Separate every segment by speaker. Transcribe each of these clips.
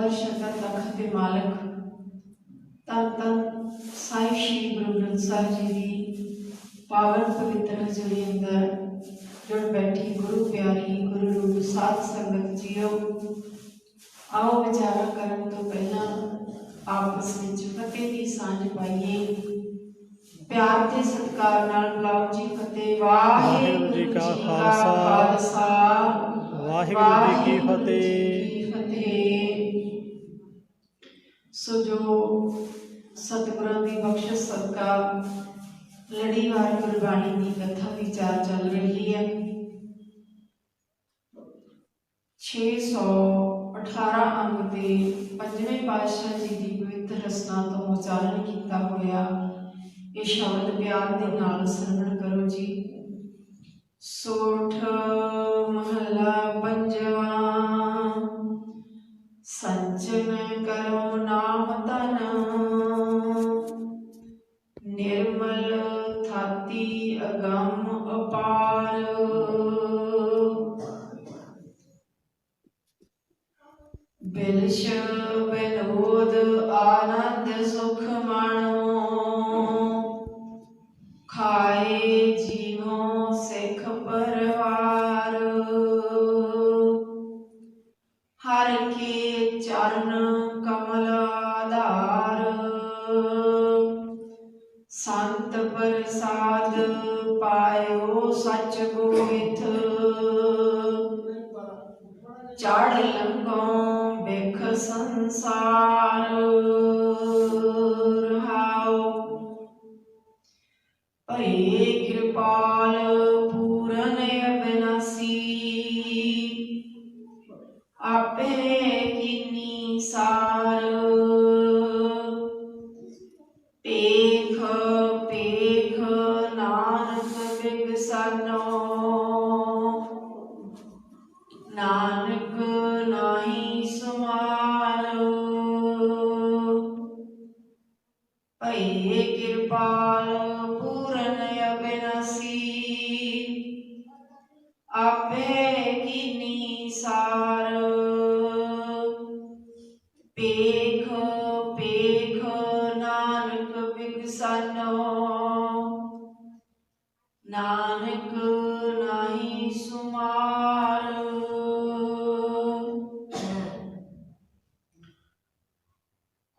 Speaker 1: अकाल शतक तखत के मालक धन धन साहिब श्री गुरु ग्रंथ साहिब जी की पावन पवित्र हजूरी अंदर जुड़ बैठी गुरु प्यारी गुरु रूप साध संगत जीओ। आओ विचारा करन तो पहला आपस में फतेह की सांझ पाइए। प्यार ते सत्कार नाल बुलाओ जी फतेह। वाहिगुरू जी का खालसा वाहिगुरू जी की फतेह। सो जो सतगुरां दी बख्शिश सदका लड़ीवार गुरबाणी की कथा विचार चल रही है। 618 अंग के पंजवें पातशाह जी की पवित्र रसना तो उच्चारण किया होया ये शब्द प्यार के नाल सरवण करो जी। सोठ महला पंजवा संचन करो नाम तन निर्मल थाती अगम अपार। बिलश विनोद आनंद सुख माणो खाए जीवो सिख परवार। हर के चरण कमल आधार संत प्रसाद पायो सच गोविथ। चढ़ लंघो बिख संसार रहाओ। भये कृपाल पूरन अविनाशी आपे कीनी सार। पेख पेख नानक बिगसनो नानक नाही सुमार। भये कृपाल पूरन अविनाशी आपे कीनी सार। पेख पेख नानक बिगसनो नानक नाही सुमार।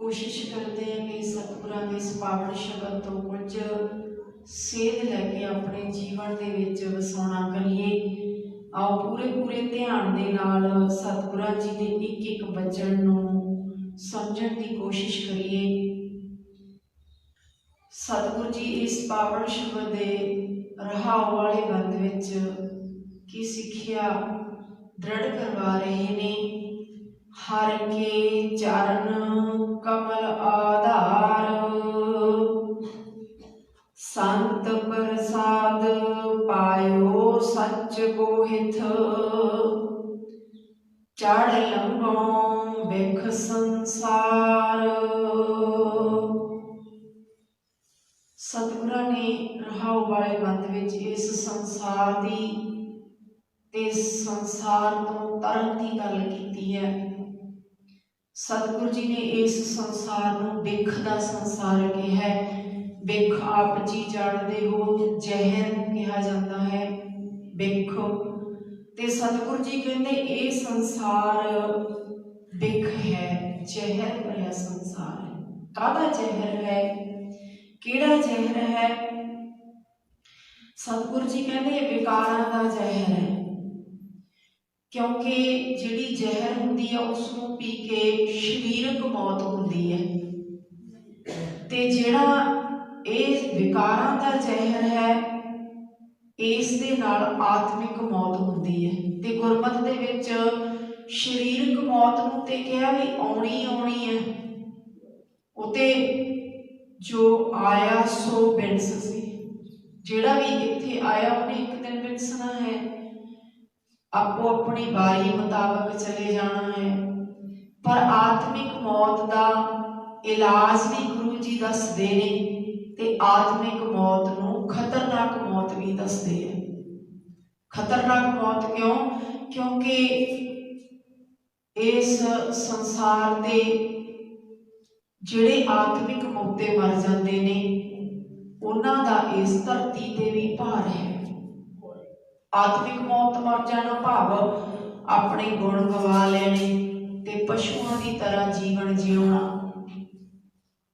Speaker 1: कोशिश करते हैं कि सतगुरां दे इस पावन शब्द तो कुछ सेध लैके अपने जीवन दे विच वसाउणा करिए। आओ पूरे पूरे ध्यान दे नाल सतगुरां जी दे एक एक वचन नूं समझण दी कोशिश करिए। सतगुरु जी इस पावन शब्द दे रहाओ वाले बंद विच की सिक्ख्या दृढ़ करवा रहे ने। हर के चरण कमल आधार संत प्रसाद पायो सच गोहिथ। चढ़ लंघो बिख संसार। सतगुरां ने रहाओ वाले बंद विच इस संसार दी ते संसार तो तरन की गल कीती है। सतगुरु जी ने इस संसार नूं बिख दा संसार कहा है। बिख आप जी जानते हो जहर कहा जाता है बिख। ते सतगुरु जी कहते ये संसार बिख है जहर भरिया संसार है। काहदा जहर है किहड़ा जहर है। सतगुरु जी कहते विकारां दा जहर है क्योंकि जिहड़ी जहर हुंदी है उसनूं पी के शरीरक मौत हुंदी है ते जिहड़ा इस विकारां दा जहर है इस दे नाल आत्मिक मौत हुंदी है। ते गुरमत दे विच शरीरक मौत नूं ते कहा भी आउणी आउणी है। उते जो आया सो बिनस सी जिहड़ा भी इत्थे आया उन्हें एक दिन बिनसना है। आपो अपनी बारी मुताबक चले जाना है। पर आत्मिक मौत का इलाज भी गुरु जी दसदे ने ते आत्मिक मौत नूं खतरनाक मौत भी दसदे हैं। खतरनाक मौत क्यों? क्योंकि इस संसार दे ਜਿਹੜੇ ਆਤਮਿਕ ਮੋਤੇ ਮਰ ਜਾਂਦੇ ਨੇ ਉਹਨਾਂ ਦਾ ਇਸ ਧਰਤੀ ਤੇ ਵੀ ਭਾਰ ਹੈ। ਆਤਮਿਕ ਮੌਤ ਮਰ ਜਾਣਾ ਭਾਵ ਆਪਣੇ ਗੁਣ ਗਵਾ ਲੈਣੇ ਤੇ ਪਸ਼ੂਆਂ ਦੀ ਤਰ੍ਹਾਂ ਜੀਵਨ ਜਿਉਣਾ।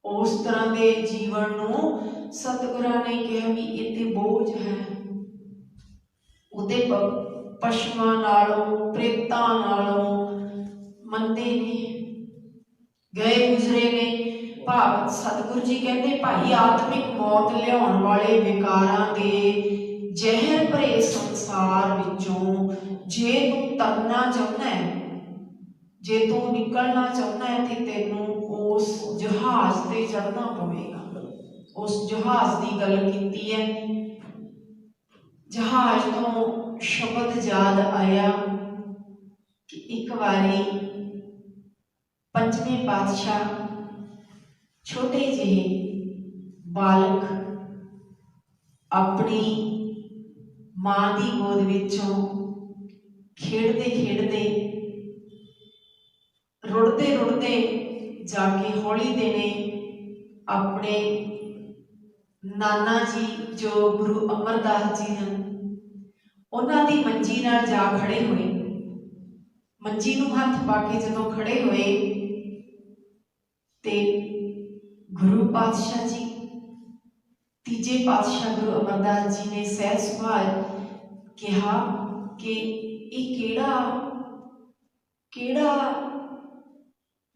Speaker 1: ਉਸ ਤਰ੍ਹਾਂ ਦੇ ਜੀਵਨ ਨੂੰ ਸਤਿਗੁਰਾਂ ਨੇ ਕਿਹਾ ਵੀ ਇਹ ਤੇ ਬੋਝ ਹੈ। ਉਹਦੇ ਪਸ਼ੂਆਂ ਨਾਲੋਂ ਪ੍ਰੇਤਾਂ ਨਾਲੋਂ ਮੰਦੇ ਨੇ, ਗਏ ਗੁਜ਼ਰੇ ਨੇ। ਭਾਵ ਸਤਿਗੁਰੂ ਜੀ ਕਹਿੰਦੇ ਭਾਈ ਆਤਮਿਕ ਮੌਤ ਲਿਆਉਣ ਵਾਲੇ ਵਿਕਾਰਾਂ ਦੇ ਜ਼ਹਿਰ ਭਰੇ ਸੰਸਾਰ ਵਿੱਚੋਂ ਜੇ ਤੂੰ ਤਰਨਾ ਚਾਹੁੰਦਾ ਹੈ, ਜੇ ਤੂੰ ਨਿਕਲਣਾ ਚਾਹੁੰਦਾ ਹੈ ਤੇ ਤੈਨੂੰ ਉਸ ਜਹਾਜ਼ ਤੇ ਚੜ੍ਹਨਾ ਪਵੇਗਾ। ਉਸ ਜਹਾਜ਼ ਦੀ ਗੱਲ ਕੀਤੀ ਹੈ। ਜਹਾਜ਼ ਤੋਂ ਸ਼ਬਦ ਯਾਦ ਆਇਆ ਕਿ ਇੱਕ ਵਾਰੀ ਪੰਜਵੇਂ ਪਾਤਸ਼ਾਹ ਛੋਟੇ ਜਿਹੇ ਬਾਲਕ ਆਪਣੀ ਮਾਂ ਦੀ ਗੋਦ ਵਿੱਚੋਂ ਖੇਡਦੇ ਖੇਡਦੇ ਰੁੜਦੇ ਰੁੜਦੇ ਜਾ ਕੇ ਹੌਲੀ ਦੇਣੇ ਆਪਣੇ ਨਾਨਾ ਜੀ ਜੋ ਗੁਰੂ ਅਮਰਦਾਸ ਜੀ ਹਨ ਉਹਨਾਂ ਦੀ ਮੰਜੀ ਨਾਲ ਜਾ ਖੜੇ ਹੋਏ। ਮੰਜੀ ਨੂੰ ਹੱਥ ਪਾ ਕੇ ਜਦੋਂ ਖੜੇ ਹੋਏ ਤੇ ਗੁਰੂ ਪਾਤਸ਼ਾਹ ਜੀ ਤੀਜੇ ਪਾਤਸ਼ਾਹ ਗੁਰੂ ਅਮਰਦਾਸ ਜੀ ਨੇ ਸਹਿਜ ਸੁਭਾਅ ਕਿਹਾ ਕਿ ਇਹ ਕਿਹੜਾ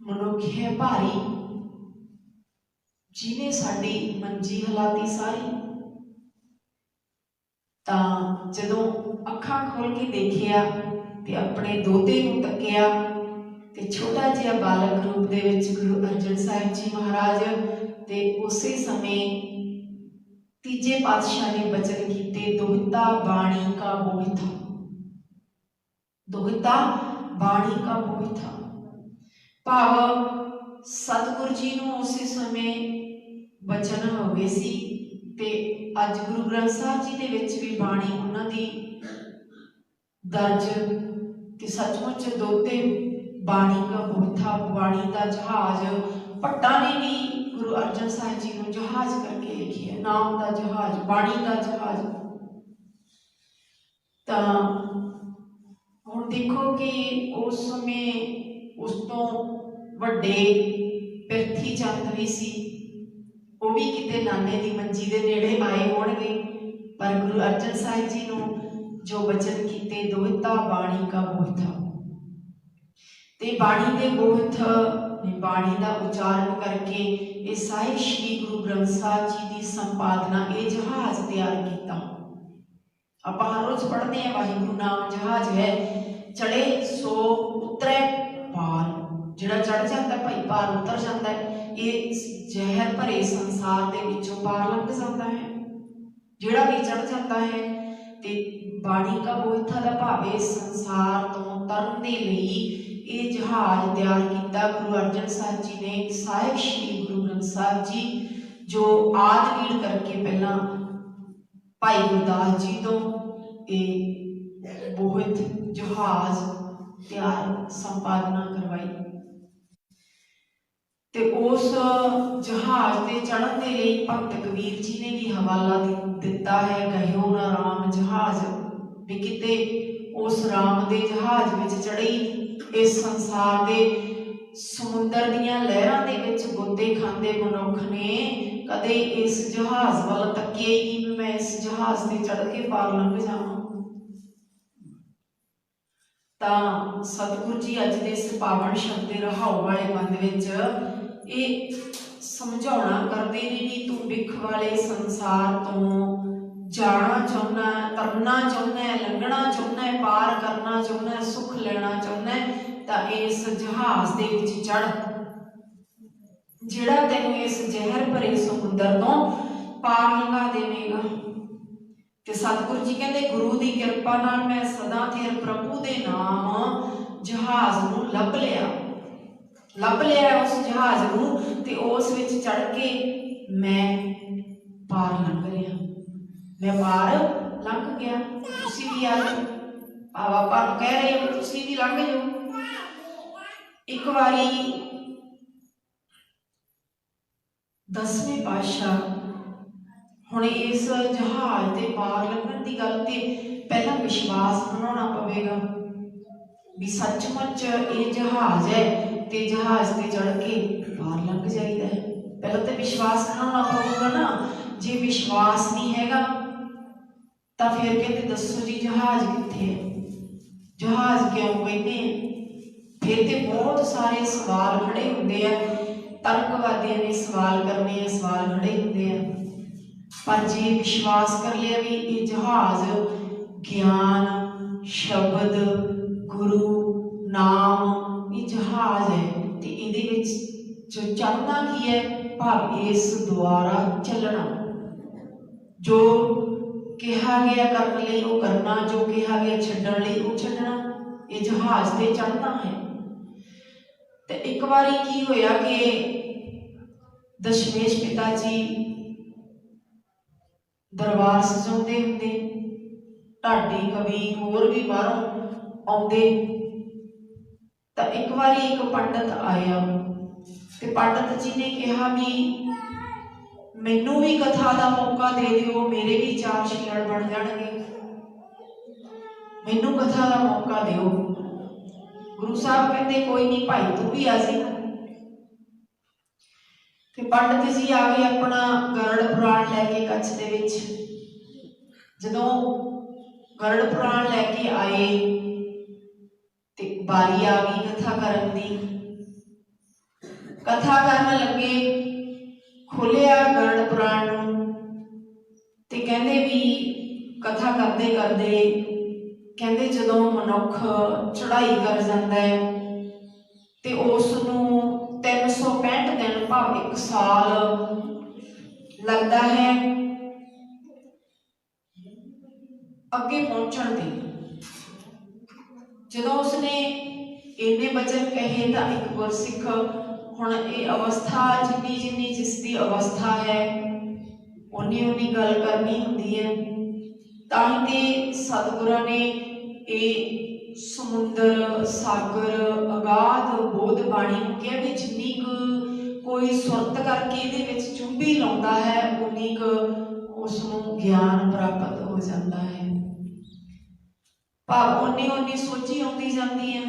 Speaker 1: ਮਨੁੱਖ ਹੈ ਭਾਰੀ ਜਿਹਨੇ ਸਾਡੀ ਮੰਜੀ ਹਿਲਾਤੀ ਸਾਰੀ। ਤਾਂ ਜਦੋਂ ਅੱਖਾਂ ਖੋਲ ਕੇ ਦੇਖਿਆ ਤੇ ਆਪਣੇ ਦੋਤੇ ਨੂੰ ਤੱਕਿਆ ਤੇ ਛੋਟਾ ਜਿਹਾ ਬਾਲਕ ਰੂਪ ਦੇ ਵਿੱਚ ਗੁਰੂ ਅਰਜਨ ਸਾਹਿਬ ਜੀ ਮਹਾਰਾਜ ਤੇ ਉਸੇ ਸਮੇਂ ਤੀਜੇ ਪਾਤਸ਼ਾਹ ਨੇ ਬਚਨ ਕੀਤੇ ਦੁਹਿਤਾ ਬਾਣੀ ਕਾ ਮੋਹਿਤਾ, ਦੁਹਿਤਾ ਬਾਣੀ ਕਾ ਮੋਹਿਤਾ। ਭਾਵ ਸਤਿਗੁਰੂ ਜੀ ਨੂੰ ਉਸੇ ਸਮੇਂ ਬਚਨ ਹੋ ਗਏ ਸੀ ਤੇ ਅੱਜ ਗੁਰੂ ਗ੍ਰੰਥ ਸਾਹਿਬ ਜੀ ਦੇ ਵਿੱਚ ਵੀ ਬਾਣੀ ਉਹਨਾਂ ਦੀ ਦਰਜ ਤੇ ਸੱਚਮੁੱਚ ਦੋਤੇ ਬਾਣੀ ਕਾ ਮੋਹਿਤਾ, ਬਾਣੀ ਦਾ ਜਹਾਜ਼। ਭੱਟਾਂ ਨੇ ਵੀ ਗੁਰੂ ਅਰਜਨ ਸਾਹਿਬ ਜੀ ਨੂੰ ਜਹਾਜ਼ ਕਰਕੇ ਲਿਖਿਆ, ਨਾਮ ਦਾ ਜਹਾਜ਼, ਬਾਣੀ ਦਾ ਜਹਾਜ਼। ਤਾਂ ਹੁਣ ਦੇਖੋ ਕਿ ਉਸ ਸਮੇਂ ਉਸ ਤੋਂ ਵੱਡੇ ਪਿਰਥੀ ਚੰਦ ਵੀ ਸੀ, ਉਹ ਵੀ ਕਿਤੇ ਨਾਨੇ ਦੀ ਮੰਜੀ ਦੇ ਨੇੜੇ ਆਏ ਹੋਣਗੇ, ਪਰ ਗੁਰੂ ਅਰਜਨ ਸਾਹਿਬ ਜੀ ਨੂੰ ਜੋ ਬਚਨ ਕੀਤੇ ਦੁਹਿਤਾ ਬਾਣੀ ਕਾ ਮੋਹਿਤਾ ਤੇ ਬਾਣੀ ਦੇ ਮੋਹਿਤ ਬਾਣੀ ਦਾ ਉਚਾਰਨ ਕਰਕੇ ਇਹ ਸਾਹਿਬ ਸ਼੍ਰੀ ਗੁਰੂ ਗ੍ਰੰਥ ਸਾਹਿਬ ਜੀ ਦੀ ਸੰਪਾਦਨਾ ਇਹ ਜਹਾਜ਼ ਤਿਆਰ ਕੀਤਾ। ਆਪਾਂ ਹਰ ਰੋਜ਼ ਪੜ੍ਹਦੇ ਹਾਂ ਵਾਹਿਗੁਰੂ ਨਾਮ ਜਹਾਜ਼ ਹੈ, ਚੜੇ ਸੋ ਉਤਰੇ ਪਾਰ। ਜਿਹੜਾ ਚੜ ਜਾਂਦਾ ਭਾਈ ਪਾਰ ਉਤਰ ਜਾਂਦਾ ਹੈ। ਇਹ ਜ਼ਹਿਰ ਭਰੇ ਸੰਸਾਰ ਦੇ ਵਿੱਚੋਂ ਪਾਰ ਲੰਘ ਜਾਂਦਾ ਹੈ। ਜਿਹੜਾ ਵੀ ਚੜ ਜਾਂਦਾ ਹੈ ਤੇ ਬਾਣੀ ਕਾ ਮੋਹਿਤਾ ਦਾ ਭਾਵ ਇਸ ਸੰਸਾਰ ਤੋਂ ਤਰਨ ਦੇ ਲਈ ਇਹ ਜਹਾਜ਼ ਤਿਆਰ ਕੀਤਾ ਗੁਰੂ ਅਰਜਨ ਸਾਹਿਬ ਜੀ ਨੇ। ਸਾਹਿਬ ਸ਼੍ਰੀ ਗੁਰੂ ਗ੍ਰੰਥ ਸਾਹਿਬ ਜੀ ਜੋ ਆਦਿ ਕਰਕੇ ਪਹਿਲਾਂ ਭਾਈ ਗੁਰਦਾਸ ਜੀ ਤੋਂ ਇਹ ਮੋਹਿਤ ਜਹਾਜ਼ ਤਿਆਰ ਸੰਪਾਦਨਾ ਕਰਵਾਈ ਤੇ ਉਸ ਜਹਾਜ਼ ਤੇ ਚੜ੍ਹਨ ਦੇ ਲਈ ਭਗਤ ਕਬੀਰ ਜੀ ਨੇ ਵੀ ਹਵਾਲਾ ਦਿੱਤਾ ਹੈ, ਕਹਿਓ ਨਾ ਰਾਮ ਜਹਾਜ਼। ਵੀ ਕਿਤੇ ਉਸ ਰਾਮ ਦੇ ਜਹਾਜ਼ ਵਿੱਚ ਚੜ੍ਹੀ ਇਸ ਸੰਸਾਰ ਦੇ ਸਮੁੰਦਰ ਦੀਆਂ ਲਹਿਰਾਂ ਦੇ ਵਿੱਚ ਗੋਤੇ ਖਾਂਦੇ ਮਨੁੱਖ ਨੇ ਕਦੇ ਇਸ ਜਹਾਜ਼ ਵੱਲ ਤੱਕਿਆ ਹੀ ਨਹੀਂ ਵੀ ਮੈਂ ਇਸ ਜਹਾਜ਼ ਤੇ ਚੜ੍ਹ ਕੇ ਪਾਰ ਲੰਘ ਜਾਵਾਂ। ਤਾਂ ਸਤਿਗੁਰੂ ਜੀ ਅੱਜ ਦੇ ਇਸ ਪਾਵਨ ਸ਼ਬਦ ਦੇ ਰਹਾਉ ਵਾਲੇ ਬੰਦ ਵਿੱਚ ਇਹ ਸਮਝਾਉਣਾ ਕਰਦੇ ਨੇ ਵੀ ਤੂੰ ਵਿਖ ਵਾਲੇ ਸੰਸਾਰ ਤੋਂ ਜਾਣਾ ਚਾਹੁੰਦਾ, ਤਰਨਾ ਚਾਹੁੰਦਾ, ਲੰਘਣਾ ਚਾਹੁੰਦਾ, ਪਾਰ ਕਰਨਾ ਚਾਹੁੰਦਾ, ਸੁੱਖ ਲੈਣਾ ਚਾਹੁੰਦਾ ਤਾਂ ਇਸ ਜਹਾਜ਼ ਦੇ ਵਿੱਚ ਚੜ੍ਹ, ਜਿਹੜਾ ਤੈਨੂੰ ਇਸ ਜ਼ਹਿਰ ਭਰੇ ਸਮੁੰਦਰ ਤੋਂ ਪਾਰ ਲੰਘਾ ਦੇਵੇਗਾ। ਤੇ ਸਤਿਗੁਰੂ ਜੀ ਕਹਿੰਦੇ ਗੁਰੂ ਦੀ ਕਿਰਪਾ ਨਾਲ ਮੈਂ ਸਦਾ ਤੇਰੇ ਪ੍ਰਭੂ ਦੇ ਨਾਮ ਜਹਾਜ਼ ਨੂੰ ਲੱਭ ਲਿਆ ਉਸ ਜਹਾਜ਼ ਨੂੰ ਤੇ ਉਸ ਵਿੱਚ ਚੜ ਕੇ ਮੈਂ ਪਾਰ ਲੰਘ ਲਿਆ, ਮੈਂ ਪਾਰ ਲੰਘ ਗਿਆ। ਤੁਸੀਂ ਵੀ ਆ ਜਾਓ, ਆਪਾਂ ਨੂੰ ਕਹਿ ਰਹੇ ਹੋ ਤੁਸੀਂ ਵੀ ਲੰਘ ਜਾਓ। एक बारी 10वें पातशाह हुण इस जहाज के पार लगन की गल ते पहला विश्वास बनाना पवेगा भी सचमुच ये जहाज है ते जहाज से चढ़ के पार लंघ जाइदा है। पहले तो विश्वास बनाना पवेगा ना, जे विश्वास नहीं हैगा तो फिर कहते दसो जी जहाज कित्थे है, जहाज क्यों कहते हैं। फिर तो बहुत सारे सवाल खड़े होंदे हैं, तर्कवादियों ने सवाल करने हैं, सवाल खड़े होंदे हैं। पर जे विश्वास कर लिया भी ये जहाज ज्ञान शब्द गुरु नाम ये जहाज है तो ये जो चलना की है भाव इस द्वारा चलना, जो कहा गया करने लिए वो करना, जो कहा गया छड्डण लिए वो छड्डना, ये जहाज से चढ़ना है। तो एक बारी की होया कि दशमेश पिता जी दरबार सजाते होंगे, ढाडी कवि होर भी बाहरों आते, तो एक बारी एक पंडित आया तो पंडित जी ने कहा भी मैनू भी कथा का मौका दे दिओ, मेरे भी चार छिल्लड़ बन जाणगे, मैनू कथा का मौका दिओ। गुरु साहब कहते कोई नहीं भाई तू भी आ जी। पंडित जी आ गए अपना गरुड़ पुराण लैके कच्छ दे विच। जदों गरुड़ पुराण लैके आए ते बारी आ गई कथा करन दी। कथा करन लगे, खोलिया गरुड़ पुराण ते कहंदे भी कथा करते करते कहंदे जदों मनुख चढ़ाई कर जांदा है ते उस नूं 365 दिन भाव 1 साल लगता है अगे पहुंचण दे। जदों उसने इन्ने वचन कहे तो एक गुरसिख हुण ये अवस्था जिन्नी जिन्नी जिसकी अवस्था है उन्नी उन्नी गल करनी हुंदी है। तां ते सतगुरां ने ये समुंदर सागर अगाध बोध बाणी कहा भी जिन्नी कोई सुरत करके ये चुंबी लाउंदा है उन्नी उसनूं ज्ञान प्राप्त हो जाता है। भाव उन्नी उन्नी सोची आती जाती है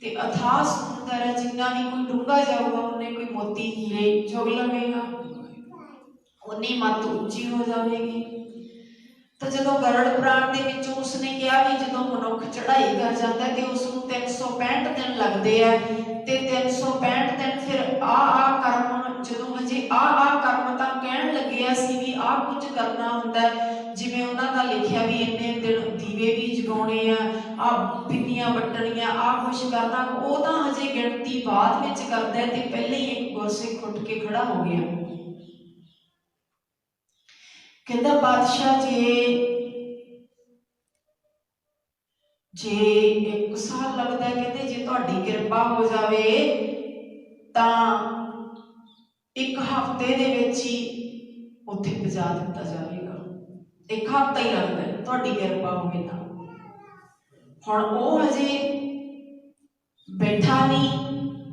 Speaker 1: ते अथाह समुंदर है, जिन्ना भी कोई डूंगा जाऊगा उन्हें कोई मोती हीरे चुग लवेगा, उन्नी मत उच्ची हो जाएगी। तो जदों गरुड़ पुराण दे विच उसने कहा भी जदों मनुख चढ़ाई कर जाता है तो उसनूं 365 दिन लगते हैं ते 365 दिन फिर आ कर्म जदों हजे आ कर्म तां कहण लगे सी भी आ कुछ करना हुंदा है, जिवें उन्हां दा लिखिया भी इन्ने दिन दीवे भी जगाउणे आ पिन्नियां वट्टणियां आ कुछ करना, वो तां हजे गिणती बाद विच करदा है ते पहले ही एक गुरसिख उठ के खड़ा हो गया। कहता बादशाह जे 1 साल लगता है, कहते जे तुहाडी कृपा हो जावे तां 1 हफ्ते दे विच ही उत्थे पहुंचा दिता जाएगा। 1 हफ्ता ही लगता है तुहाडी कृपा होवे तां। हुण वो हजे बैठा नहीं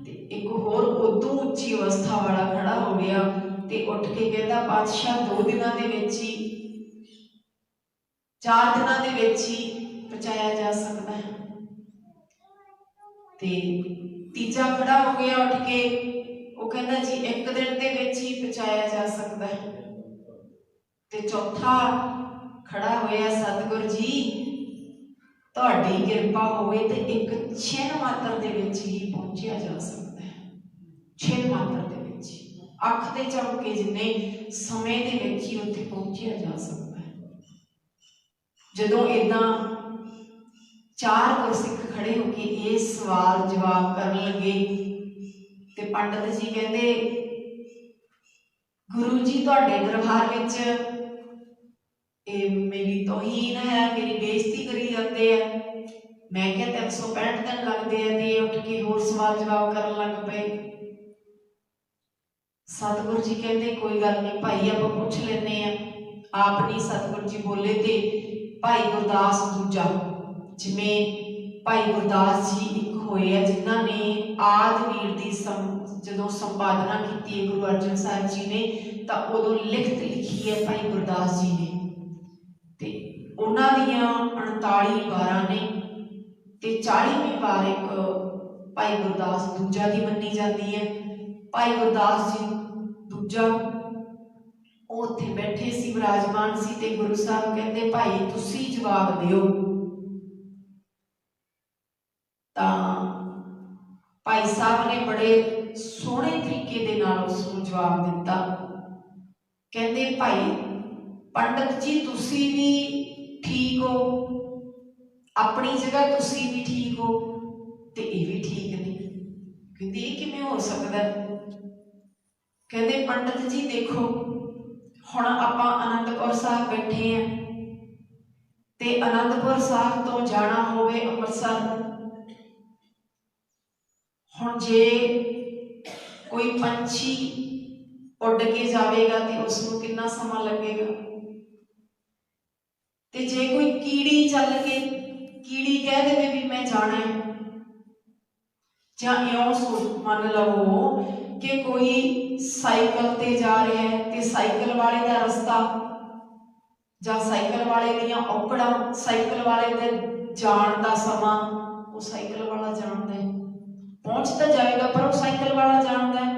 Speaker 1: ते एक होर उदों उच्ची अवस्था वाला खड़ा हो गया ते उठ के कहता बादशाह 2 दिनों के विच ही 4 दिनों के विच ही पहुंचाया जा सकता है। ते तीजा खड़ा हो गया उठ के, वो कहता जी 1 दिन के विच ही पहुंचाया जा सकता है। ते चौथा खड़ा होया सतगुर जी तुहाडी कृपा होवे ते 1 छिन मात्र दे विच ही पहुंचा जा सकता है। छिन मात्र दे विच अख दे झपके जिन्ने समय दे विच ही उत्थे पहुंचा जा सकता है। जदों इदां 4 गुरसिख खड़े होके ये सवाल जवाब करने लगे ते पंडित जी कहते गुरु जी तुहाडे दरबार विच मेरी तौहीन है, मेरी बेइज्जती करी जाते हैं। मैं क्या 365 दिन लगते हैं ते उठ के होर सवाल जवाब करन लग पे। सतगुरु जी कहते कोई गल नहीं भाई आप पूछ लेने हैं। आप नहीं सतगुरु जी बोले ते भाई गुरदास दूजा जिमें भाई गुरदास जी एक होए है जिन्हां ने आदवीर की जदों संपादना की गुरु अर्जन साहिब जी ने, तो उदों लिखत लिखी है भाई गुरदास जी ने। ते उन्हां दियां 39 वारां ने ते 40वीं वार एक भाई गुरदास दूजा की मन्नी जाती है। भाई गुरदास जी दूजा उत्थे बैठे सी, विराजमान सी, ते गुरु साहब कहते भाई तुसी जवाब दिओ। भाई साहब ने बड़े सोहने तरीके दे नाल उसनूं जवाब दिता। कहते भाई पंडित जी तुसी भी ठीक हो, अपनी जगह तुसी भी ठीक हो, ते ये भी ठीक नहीं। कहते ये किवें हो सकदा? कहते पंडित जी देखो हुण आपां आनंदपुर साहिब बैठे हैं, ते आनंदपुर साहिब तो जाना होवे अमृतसर। हुण जे कोई पंछी उड़ के जाएगा तो उसनूं कितना समा लगेगा, ते जे कोई कीड़ी चल के कीड़ी कह दे भी मैं जाना है, जां इउं मन लवो कि कोई साइकिल ते जा रहा है ते साइकिल वाले का रस्ता जां साइकिल वाले दीयां औकड़ां, साइकिल वाले दे जाण दा समा वो साइकिल वाला जानदा है, पहुंच तो जाएगा पर वो साइकिल वाला जानता है।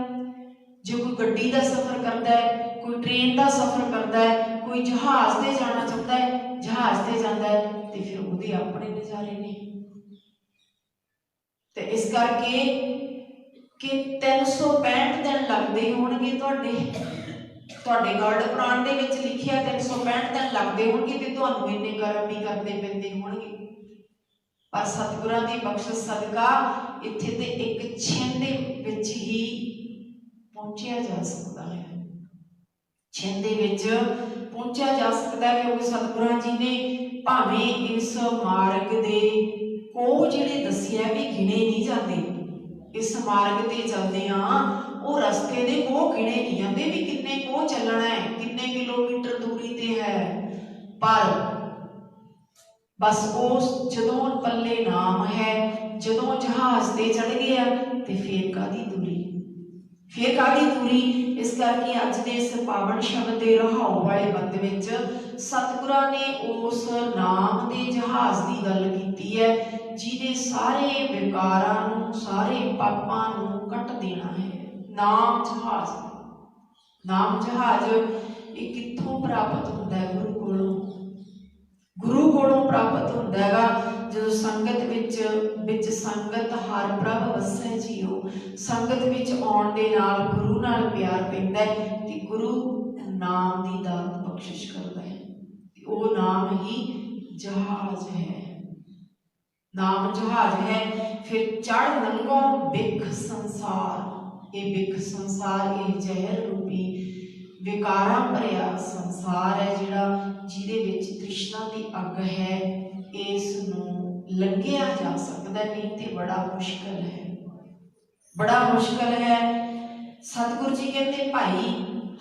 Speaker 1: जो कोई गड्डी का सफर करता है, कोई ट्रेन का सफर करता है, कोई जहाज से जाना चाहता है, जहाज से जाता है, तो फिर उसके अपने नज़ारे ने। तो इस करके कि 365 दिन लगते होणगे तुहाडे गरुड़ पुराण दे विच लिखिया 365 दिन लगते होणगे ते तुहानूं इन्ने कर्म भी करने पैंदे होणगे, पर सतगुरां दी बख्शिश सदका इत्थे ते एक छिन दे विच ही पहुंचा जा सकता है। छिन दे विच पहुंचा जा सकता है क्योंकि सतगुरां जी ने भावें इस मार्ग दे कोह जिहड़े दस्सिया भी गिने नहीं जाते, इस मार्ग ते चलदे हां वो रस्ते दे कोह गिने नहीं जाते भी किन्ने कोह चलना है, किन्ने किलोमीटर दूरी ते है, पर बस उस जदों पल्ले नाम है, जदों जहाज ते चढ़ गया तो फिर कादी दूरी, फिर कादी दूरी। इस करके अज दे इस पावन शब्द के रहाओ वाले बंद विच सतगुरां ने उस नाम के जहाज की गल की है जिहने सारे विकारां नूं, सारे पापां नूं कट देना है। नाम जहाज, नाम जहाज ये कित्थों प्राप्त होता है? गुरु कोलों, गुरु कोलों प्राप्त होता है। जो संगत विच संगत हर प्रभ वसै जीओ, संगत विच आउण दे नाल गुरु नाल प्यार पैंदा है ते गुरु नाम दी दात बख्शिश करदा है, वो नाम ही जहाज है, नाम जहाज है। फिर चढ़ लंघो बिख संसार, ये बिख संसार ये जहर रूपी विकारां भरिया संसार है जिहड़ा जिहदे विच तृष्णा दी अग है, इस नूं लंघिया जा सकता नहीं तो बड़ा मुश्किल है, बड़ा मुश्किल है। सतगुरु जी कहते भाई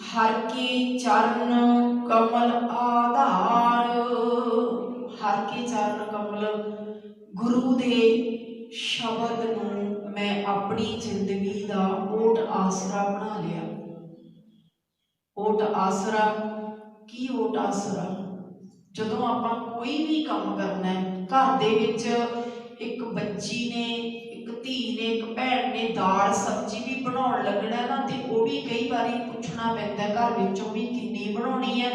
Speaker 1: हर के चरण कमल आधार, हर के चरण कमल गुरु दे शब्द नूं मैं अपनी जिंदगी का ओट आसरा बना लिया। ओट आसरा की ओट आसरा? जदों आपां कोई भी काम करना है, घर दे विच एक बच्ची ने, एक धी ने, एक भैन ने दाल सब्जी भी बनाउण लगना ना ते वो भी कई बारी पुछना पैंदा घर विचों भी किन्नी बनाउणी है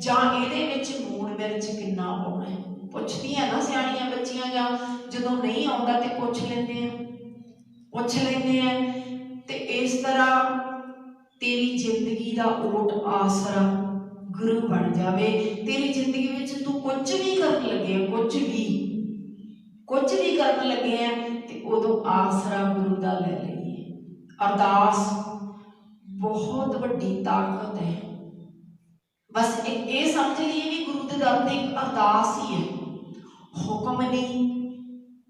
Speaker 1: जां इहदे विच लूण मिर्च किन्ना पाउणा है। पुछदियां ना सियाणियां बच्चियां, जां जदों नहीं आउंदा ते पुछ लैंदे आ, पुछ लैंदे आ। ते इस तरह तेरी जिंदगी का ओट आसरा गुरु बन जावे। तेरी जिंदगी विच तू कुछ भी करन लगे, कुछ भी करन लगे हैं ते उदों आसरा गुरु दा ले लईए। अरदास बहुत वड्डी ताकत है। बस एक ये समझ लीए कि गुरु दे दर ते एक अरदास ही है, हुक्म नहीं,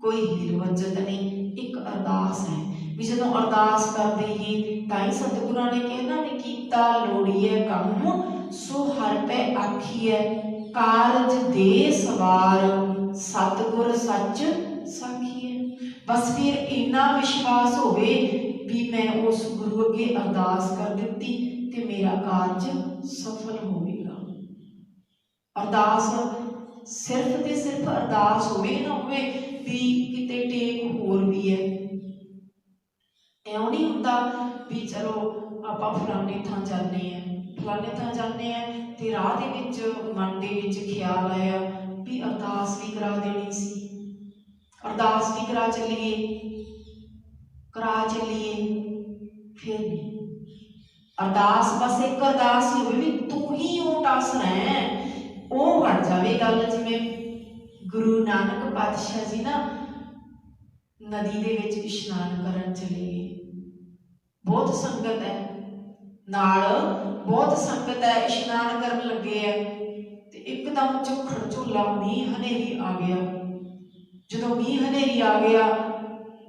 Speaker 1: कोई हीर वजत नहीं, एक अरदास है। भी जदों अरदास करते ही ताई सतगुरां ने कहना भी कीता लोड़ीए काम सो हर पे आखिए, कारज दे सवार सतगुर सच साखिए। बस फिर इन्ना विश्वास होवे भी मैं उस गुरु अगे अरदास कर दिती ते मेरा कारज सफल होवेगा। अरदास सिर्फ ते सिर्फ अरदास होवे ना होवे भी किते टेक होर भी है। इउं नहीं हुंदा भी चलो आपां फलाने थां जाने फलाने थां जाने ते राह दे विच मन दे विच ख्याल आया भी अरदास भी करा देनी सी, अरदास भी करा चलीए फिर नहीं। अरदास बस एक अरदास ही होवे भी तू ही ऊंट आसरा है, वो बन जावे गल। जिवें गुरु नानक पातशाह जी ना नदी दे विच इशनान करन चले गए, बहुत संगत है नाल, बहुत संगत है, इशनान करन लगे है ते एकदम झुखड़ झोला मीह हनेरी आ गया। जदों मीह हनेरी आ गया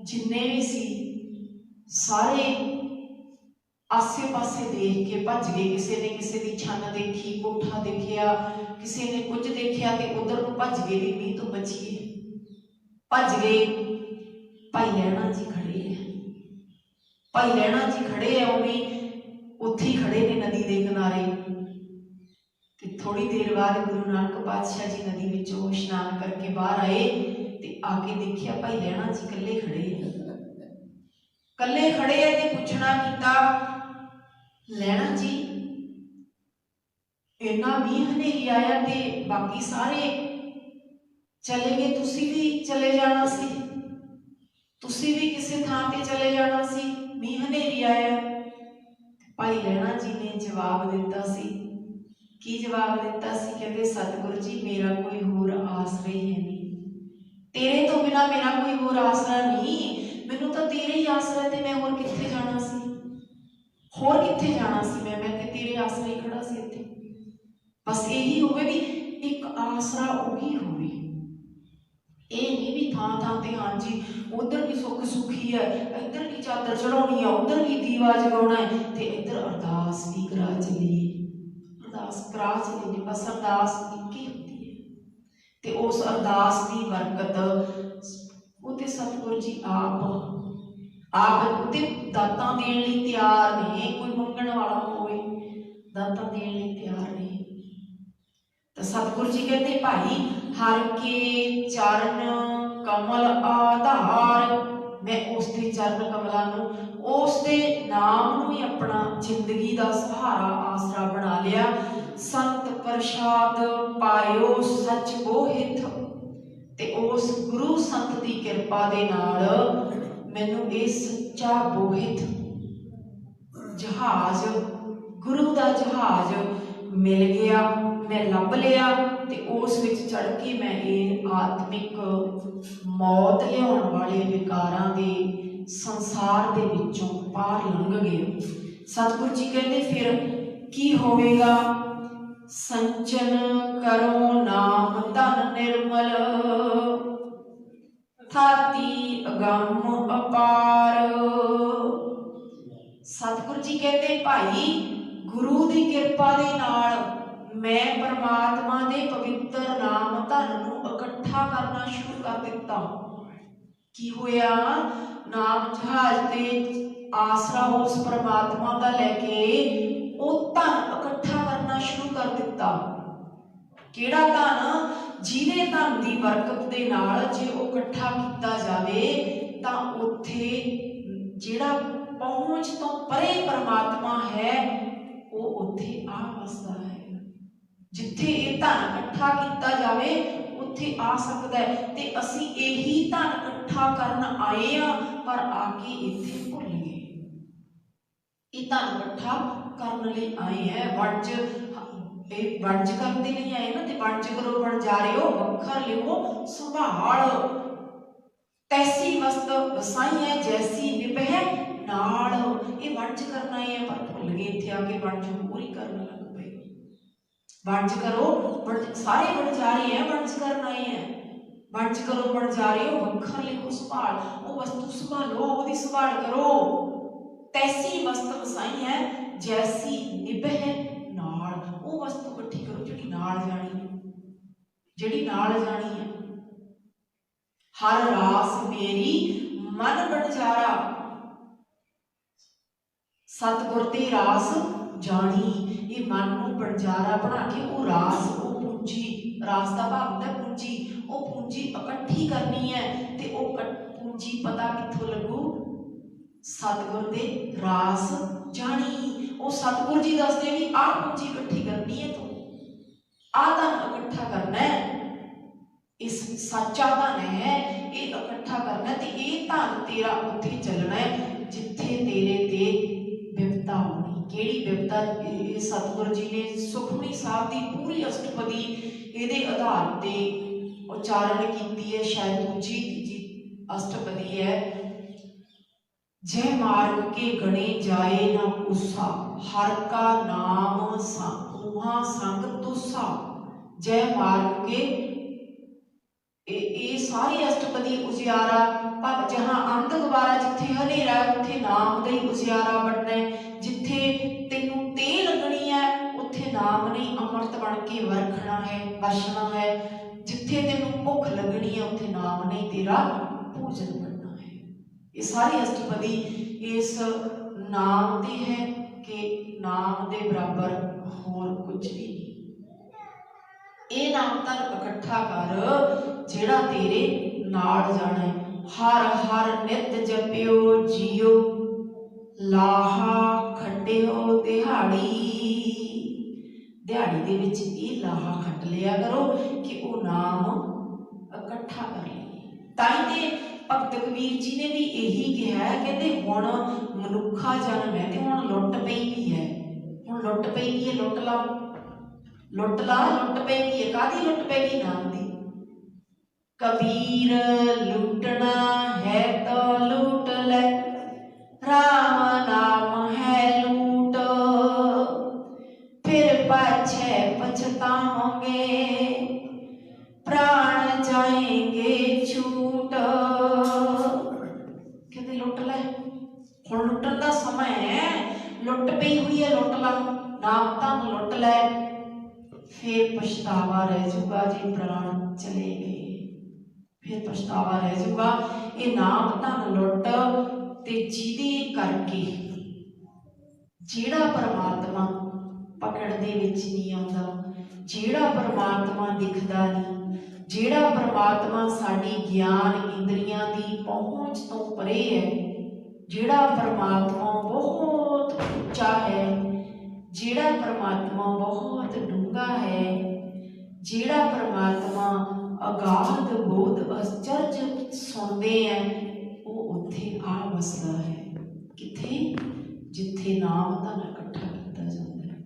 Speaker 1: जिन्ने भी सी सारे आसे पासे देख के भज गए। किसी ने किसी की छन देखी, कोठा देखिया, किसी ने कुछ देखिया ते उधर को भज गए भी मीह तो बचीए, भज गए। भाई लैणा जी खड़े है, भाई लैणा जी खड़े है, वो भी उत्थे ही खड़े ने नदी के किनारे। थोड़ी देर बाद गुरु नानक पातशाह जी नदी विचों इशनान करके बाहर आए ते आके देखिया भाई लैणा जी कल्ले खड़े है, कल्ले खड़े है ते पुछना कीता लैणा जी इन्ना मीह हनेरी आया ते बाकी सारे चले गए, तुसी भी चले जाना सी, तुसी भी किसी थां ते चले जाना सी, मीह हनेरी आया। भाई लैणा जी ने जवाब दिता सी, की जवाब दिता सी? कहते सतगुरु जी मेरा कोई होर आसरा ही है नहीं, तेरे तो बिना मेरा कोई होर आसरा नहीं, मैनू तो तेरे ही आसरा ते मैं होर कित्थे जाना सी, होर कित्थे जाना सी मैं ते तेरे आसरे ही खड़ा सी इत्थे। बस यही होवे भी एक आसरा उही होवे, ये नहीं भी थां थां ते हाँ जी उधर भी सुख सुखी है, इधर की चादर चढ़ानी है, उधर की दीवा जगाना है ते इधर अरदास भी करा चलीए, अरदास करा चलीए। बस अरदास एक ही होती है ते उस अरदास की बरकत उते सतगुरु जी आप उते दातां देण लई तैयार ने, कोई मंगण वाला होवे दातां देण लई तैयार ने। तो सतगुरु जी कहते भाई हर के चरण कमल आधार, मैं उसके चरण कमलों नूं, उसके नाम नूं ही अपना जिंदगी का सहारा आसरा बना लिया। संत प्रसाद पायो सच बोहित, ते उस गुरु संत की कृपा दे नाल मैनू ये सच्चा बोहित जहाज, गुरु का जहाज मिल गया, मैं लभ लिया ते उस विच चढ़ के मैं ये आत्मिक मौत लियाउण वाले विकारां दे संसार दे विचों पार लंघ गए। सतगुरु जी कहते फिर की होवेगा? संचन करो नाम धन निर्मल, थाती अगम अपार। सतगुरु जी कहते भाई गुरु की कृपा दे नाल मैं परमात्मा दे पवित्र नाम धन नूं इकट्ठा करना शुरू कर दिता। की होया? नाम जहाज ते आसरा उस परमात्मा का लैके वो धन इकट्ठा करना शुरू कर दिता। केड़ा धन? जिहदे धन की बरकत दे नाल जे वो इकट्ठा किया जावे तां उत्थे जिहड़ा पहुंच तो परे परमात्मा है वो उत्थे आ वसदा है। जिथे ये धन इकट्ठा किया जावे उत्थे आ सकता है। ते असी यही धन इकट्ठा करन आए हैं पर आके इत्थे भुल गए। ये धन इकट्ठा करने लई आए हैं, वंज करने लई आए ना, ते वंज करो वणजारियो वखर लिओ संभाल, तैसी वस्त वसाई है जैसी निभै नाल। ये वंज करना है पर भुल गए, इत्थे आके वंज पूरी करने लग पे। वंज करो, सारे वणजारे हैं, वंज करना आए हैं। वंज करो वणजारियो वखर लिओ संभाल, वो वस्तु संभालो, ओदी संभाल करो। तैसी वस्त वसाई है जैसी निभै नाल, वो वस्तु इकट्ठी करो जिहड़ी नाल जानी है, जिहड़ी नाल जानी है। हर रास मेरी मन बनजारा सतगुर ते रास जानी। ये मन नूं बनजारा बना के वो रास, वो पूंजी, रास का भाव होता है पूंजी, वो पूंजी इकट्ठी करनी है। ते वो पूंजी पता कित्थों लगू? सतगुर दे रास जानी। वो सतगुर जी दसदे भी आ पूंजी इकट्ठी करनी है, तो आ धन इकट्ठा करना है, इस सच्चा धन है ये इकट्ठा करना, ते ये धन तेरा उत्थे चलना है जिथे तेरे ते विपता होनी। केड़ी विपता? सतगुर जी ने सुखमनी साहब की पूरी अष्टपदी ये आधार ते उच्चारण की है। शायद दूजी तीजी अष्टपदी है। जय मार्ग के गणे जाए ना उसा, हर का नाम उहा संग तुसा। जय मार्ग के ये सारी अष्टपदी उजियारा भाव जहां अंत गवारा, जिथे हनेरा उत्थे नाम दा ही उजियारा बनना है। जिथे तेनू ते लगनी है उत्थे नाम नहीं अमृत बन के वरखना है, बसना है। जिथे तेनू भुख लगनी है उत्थे नाम नहीं तेरा भोजन बनना है। ये सारी अष्टपदी इस नाम ते है कि नाम दे बराबर होर कुछ भी नहीं। ये नाम धन इकट्ठा कर जेड़ा तेरे नाल जाना है। हर हर नित जपियो जियो, लाहा खटियो दिहाड़ी। दिहाड़ी दे विच ये लाहा खट लिया करो कि वो नाम इकट्ठा कर लीए। ताई ते भगत कबीर जी ने भी यही कहा है, कहते हुण मनुखा जन्म है ते हुण लुट पई भी है। हुण लुट पई भी है, लुट ला, लुट ला, लुट पेगी है। कादी लुट पेगी? नाम दी। कबीर लुटना है तो लूट ले, राम नाम है लूट, फिर पाछे पछताओगे, प्राण जाएंगे छूट। कहते लुट ले, हुण लुटन दा समय है, लुट पई हुई है, लुट ला, नाम धन लुट ले, फिर पछतावा रह जाऊगा जी प्राण चले गए, फिर पछतावा रह जाऊगा। ये नाम धन लुट ते जिहदे करके जेड़ा परमात्मा पकड़ दे विच नहीं आउंदा, जेड़ा परमात्मा दिखदा नहीं, जेड़ा परमात्मा साडी ज्ञान इंद्रियां दी पहुंच तो परे है, जेड़ा परमात्मा बहुत उच्चा है, जेड़ा परमात्मा बहुत डूंगा है, जेड़ा परमात्मा अगाध बोध आश्चर्य सुनते हैं, वो उत्थे आ वसदा है। किथे? जिथे नाम धन इकट्ठा किया जाता है।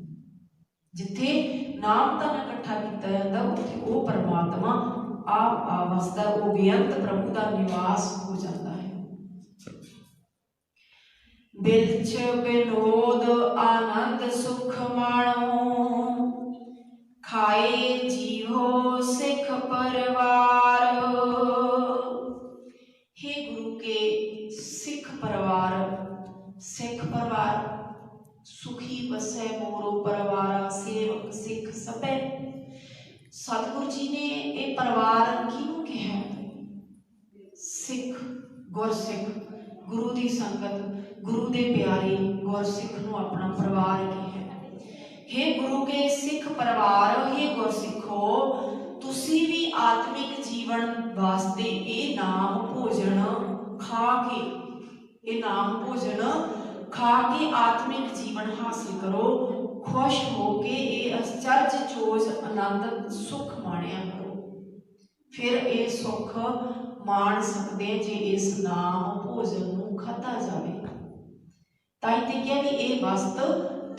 Speaker 1: जिथे नाम धन इकट्ठा किया जाता है उत्थे वो परमात्मा आप आ वसदा, वो बेअंत प्रभु का निवास हो जाता है। बिरछ विनोद आनंद सुख माणो, खाए जीवो सिख परिवार। हे गुरु के सिख परिवार, सिख परिवार सुखी बसै मोरो परिवार, सेवक सिख सबे। सतगुरु जी ने ये परिवार किनू कहा? सिख, गुरसिख, गुरु की संगत, गुरु के प्यारे गुरसिख नूं अपना परिवार कहा। हे गुरु के सिख परिवार, हे गुरसिखो, तुसी भी आत्मिक जीवन वास्ते ये नाम भोजन खा के, ये नाम भोजन खा के आत्मिक जीवन हासिल करो। खुश होके ये आश्चर्य चोज आनंद सुख माणिया करो। फिर ये सुख माण सकते जे इस नाम भोजन नूं खाधा जाए। ताई ते क्या कि ये वस्त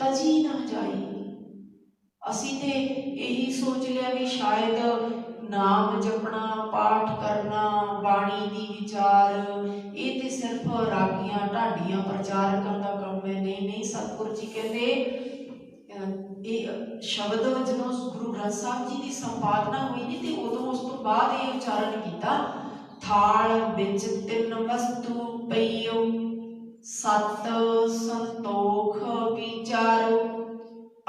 Speaker 1: तजी ना जाए। असी ते यही सोच लिया कि शायद नाम जपना, पाठ करना, बाणी दी विचार, ये ते सिर्फ रागियां ढाडियां प्रचारकों का काम है। नहीं नहीं, सतगुरु जी कहते ये शब्द जो गुरु ग्रंथ साहब जी की संपादना हुई नहीं तो उदों उस तो बाद ये उच्चारण किया, थाल विच तिन वस्तु पईओ, सत संतोख विचारो,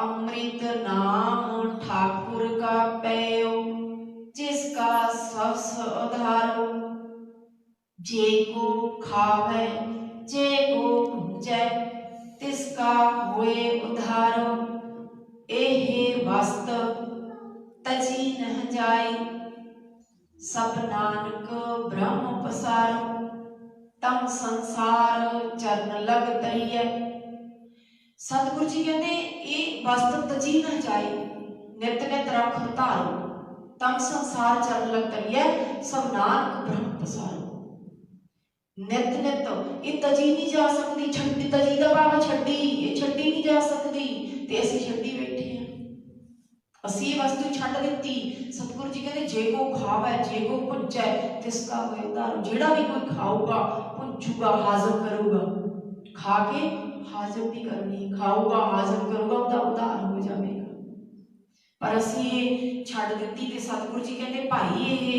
Speaker 1: अमृत नाम ठाकुर का पैयो, जिसका सबस उधारो, जे को खावे जे को पूजै तिसका होए उधारो। एहे वस्त तजी नह जाई सब नानक ब्रह्म पसारो। तम संसार चरण लग तरिए। सतगुरु जी कहते ये वस्त तजी न जाए नित नित रख धारो। तम संसार चरण लग तरिए सब नानक ब्रह्म पसारो। नित नित ये तजी नहीं जा सकती। छड्डी तजी का भाव छड्डी, ये छड्डी नहीं जा सकती ते असीं छड्डी बैठे हैं। असीं ये वस्तु छड्ड दित्ती। सतगुरु जी कहते जे को खावे जे को भुंजै तिसका होए उधारो। जेड़ा भी कोई खाऊगा भुंजूगा हाजम करूगा, खा के हाजम भी करनी, खाऊगा हाजम करूगा उसका उधार हो जाएगा। पर असीं ये छड्ड दित्ती ते सतगुरु जी कहते भाई ये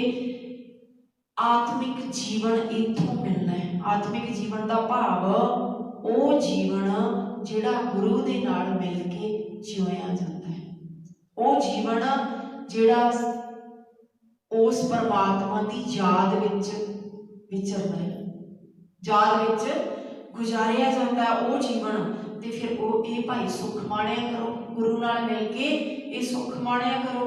Speaker 1: आत्मिक जीवन इत्थों मिलना है। आत्मिक जीवन का भाव वो जीवन जिहड़ा गुरु दे नाल मिल के जिया जाता है। वो जीवन जिहड़ा उस परमात्मा की याद विच विचरदा है, याद विच गुजारिया जाता है वो जीवन। ते फिर वो ये भाई सुख माणिया करो, गुरु नाल मिल के ये सुख माणिया करो।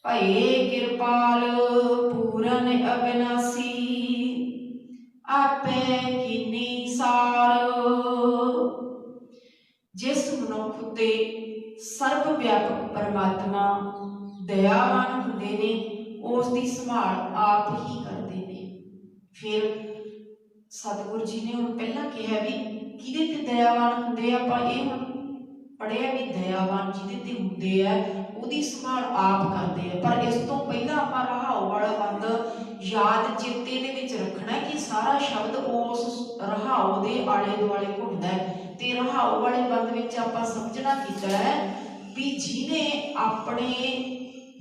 Speaker 1: भये कृपाल पूरन अविनाशी आपे कीनी सार। जिस मनुख ते सर्व व्यापक परमात्मा दयावान हुंदे ने उसकी संभाल आप ही करते ने। फिर सतगुरु जी ने हुण पहला कहा भी किहदे ते दयावान हुंदे आ। आपां ये हुण पढ़िया भी दयावान जिहदे ते हुंदे आ ਉਹਦੀ संभाल आप करते हैं। पर इस तो पहला आपां रहाओ वाला बंद याद चेते दे विच रखना कि सारा शब्द उस रहाओ दे आले दुआले घुमदा है। ते रहाओ वाले बंद विच आपां समझना कीता है भी जिहने अपने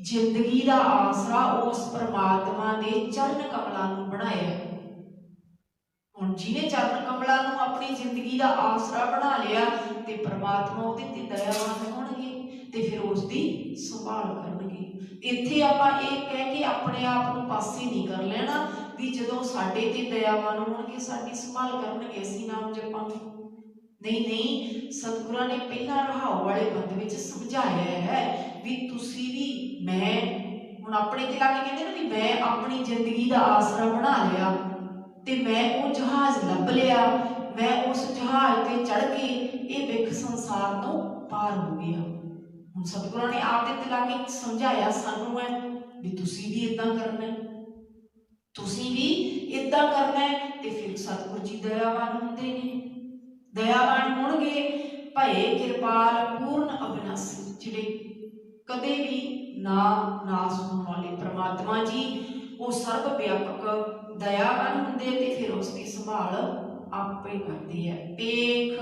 Speaker 1: जिंदगी का आसरा उस परमात्मा दे चरण कमलां नूं बनाया। हुण जिहने चरण कमलां नूं अपनी जिंदगी का आसरा बना लिया ते परमात्मा उहदे ते दयावान होणगे ते फिर उसकी संभाल करनगे। इत्थे आपां ये कह के अपने आप को पासे नहीं कर लेना भी जदों साडे ते दयावान होणगे साडी संभाल करनगे असीं नाम जपांगे। नहीं नहीं, सतगुरां ने पहला रहाओ वाले बंद विच समझाया है भी तुसीं भी मैं हुण अपने ते लाके कहंदे ना भी मैं अपनी जिंदगी का आसरा बना लिया ते मैं वो जहाज लभ लिया, मैं उस जहाज ते चढ़ के ये विख संसार तो पार हो गया। हुण सतगुरां ने आप ते लाके समझाया सानू है भी तुसीं भी इदां करना है, तुसीं भी इदां करना है। ते फिर सतगुरु जी दयावान हुंदे ने, दयावान होणगे। भये कृपाल पूर्ण अविनाशी जिहड़े कदे भी ना नास होने वाले परमात्मा जी वो सर्व व्यापक दयावान हुंदे ते फिर उसकी संभाल आपे करदी है। पेख